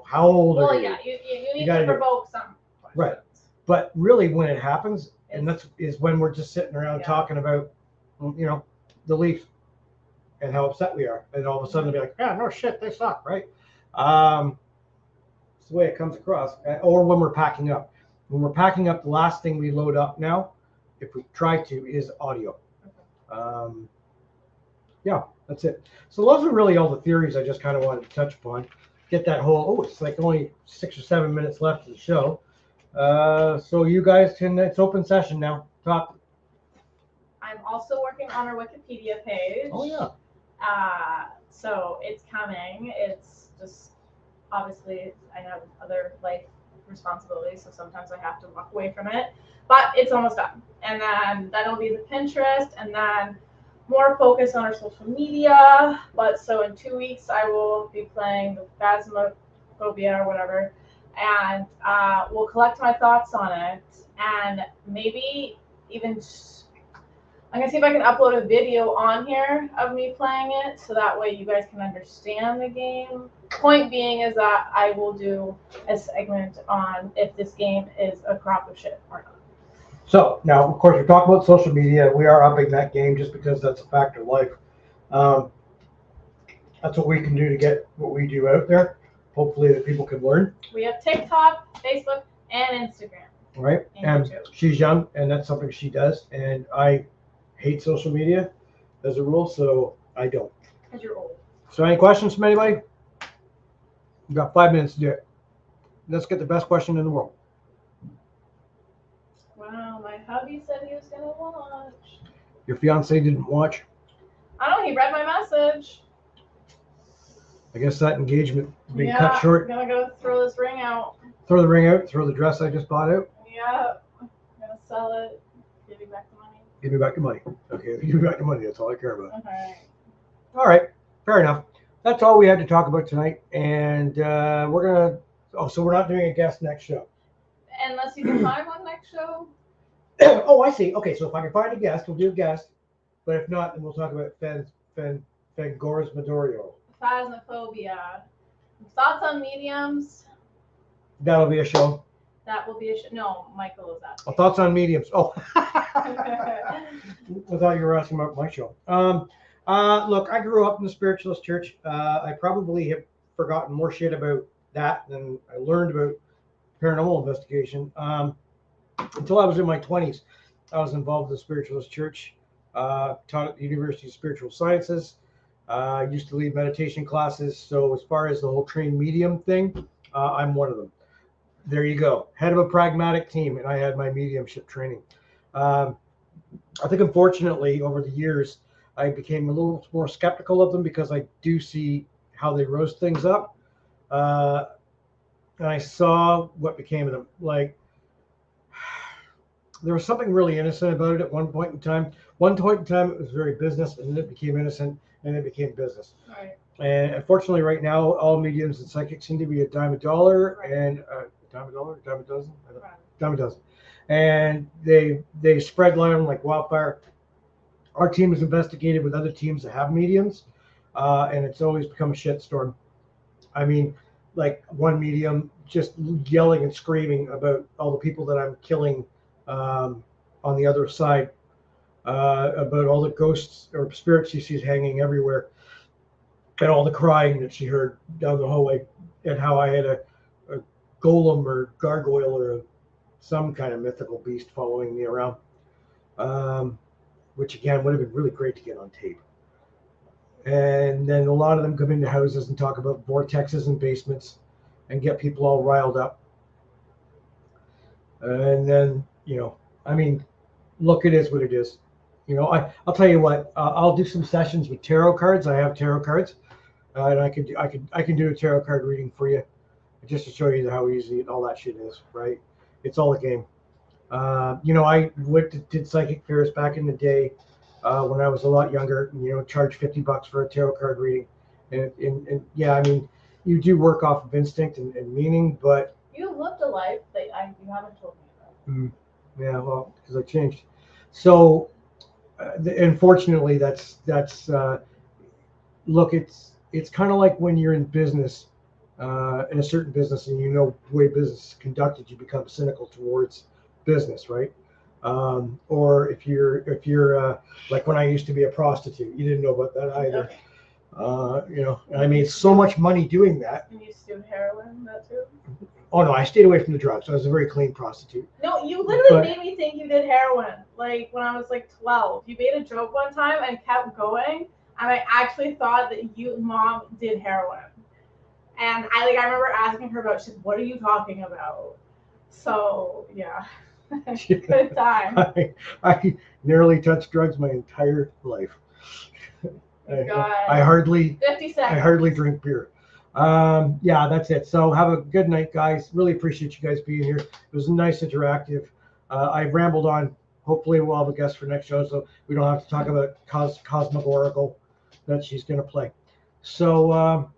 how old are you? Well, yeah, you need to provoke some questions. Right. But really, when it happens, and is when we're just sitting around talking about, the Leafs and how upset we are, and all of a sudden they'll be like, "Yeah, no shit, they suck," right? It's the way it comes across. Or when we're packing up. When we're packing up, the last thing we load up now, if we try to, is audio. Yeah, that's it. So those are really all the theories I just kind of wanted to touch upon. Get that whole, it's like only 6 or 7 minutes left of the show. So you guys it's open session now. Talk. I'm also working on our Wikipedia page. Oh, yeah. So it's coming. It's just, obviously, I have other life responsibilities, so sometimes I have to walk away from it. But it's almost done. And then that'll be the Pinterest, and then more focus on our social media. But so in 2 weeks, I will be playing the Phasmophobia or whatever, and we'll collect my thoughts on it, and maybe even I'm gonna see if I can upload a video on here of me playing it, so that way you guys can understand the game. Point being is that I will do a segment on if this game is a crock of shit or not. So now, of course, we talk about social media. We are upping that game just because that's a fact of life. That's what we can do to get what we do out there. Hopefully that people can learn. We have TikTok, Facebook, and Instagram. Right? And YouTube. she's young, and that's something she does. And I hate social media as a rule, so I don't. Because you're old. So any questions from anybody? We've got 5 minutes to do it. Let's get the best question in the world. Wow, my hubby said he was gonna watch. Your fiance didn't watch? I don't know, he read my message. I guess that engagement is being Yeah, cut short. gonna go throw this ring out. Throw the ring out, throw the dress I just bought out. Yeah, gonna sell it. Give you back the money. Give me back the money. Okay, give me back the money. That's all I care about. Okay. All right, fair enough. That's all we had to talk about tonight. And we're going to, so we're not doing a guest next show. Unless you can find one next show. Oh, I see. Okay, so if I can find a guest, we'll do a guest. But if not, then we'll talk about Phantasmagoria. Phasmophobia. Thoughts on mediums? That'll be a show. That will be a show. No, Michael is asking. Thoughts on mediums. Oh, I thought you were asking about my show. Look, I grew up in the spiritualist church. I probably have forgotten more shit about that than I learned about paranormal investigation. Until I was in my 20s, I was involved with the spiritualist church, taught at the University of Spiritual Sciences. I used to lead meditation classes. So as far as the whole trained medium thing, I'm one of them. There you go. Head of a pragmatic team, and I had my mediumship training. I think, unfortunately, over the years, I became a little more skeptical of them because I do see how they roast things up. And I saw what became of them. Like, there was something really innocent about it at one point in time. One point in time, it was very business, and then it became innocent, and it became business. Right. And unfortunately, right now, all mediums and psychics seem to be a dime a dollar, and dime a dollar, dime a dozen, dime a dozen. And they spread line like wildfire. Our team is investigated with other teams that have mediums, and it's always become a shitstorm. I mean, like one medium just yelling and screaming about all the people that I'm killing on the other side, about all the ghosts or spirits she sees hanging everywhere, and all the crying that she heard down the hallway, and how I had a golem or gargoyle or some kind of mythical beast following me around, which again would have been really great to get on tape. And then a lot of them come into houses and talk about vortexes and basements and get people all riled up. And then, I mean, look, it is what it is. I'll tell you what, I'll do some sessions with tarot cards. I have tarot cards, and I can do a tarot card reading for you, just to show you how easy all that shit is, right? It's all a game. I did psychic fairs back in the day when I was a lot younger, charged $50 for a tarot card reading. And yeah, I mean, you do work off of instinct and meaning, but... You lived a life that you haven't told me about. Yeah, well, because I changed. So, unfortunately, that's look, it's kind of like when you're in business, in a certain business, and the way business is conducted, you become cynical towards business, right? Or if you're like when I used to be a prostitute, you didn't know about that either. Okay. And I made so much money doing that. And you used to do heroin, that too? Oh no, I stayed away from the drugs. I was a very clean prostitute. No, you literally made me think you did heroin. Like when I was like 12, you made a joke one time and kept going, and I actually thought that mom did heroin. And I remember asking her about, she said, "What are you talking about?" So yeah, good time. I nearly touched drugs my entire life. I hardly 50 seconds. I hardly drink beer. Yeah, that's it. So have a good night, guys. Really appreciate you guys being here. It was nice, interactive. I've rambled on. Hopefully we'll have a guest for next show, so we don't have to talk about Cosmogorical that she's going to play. So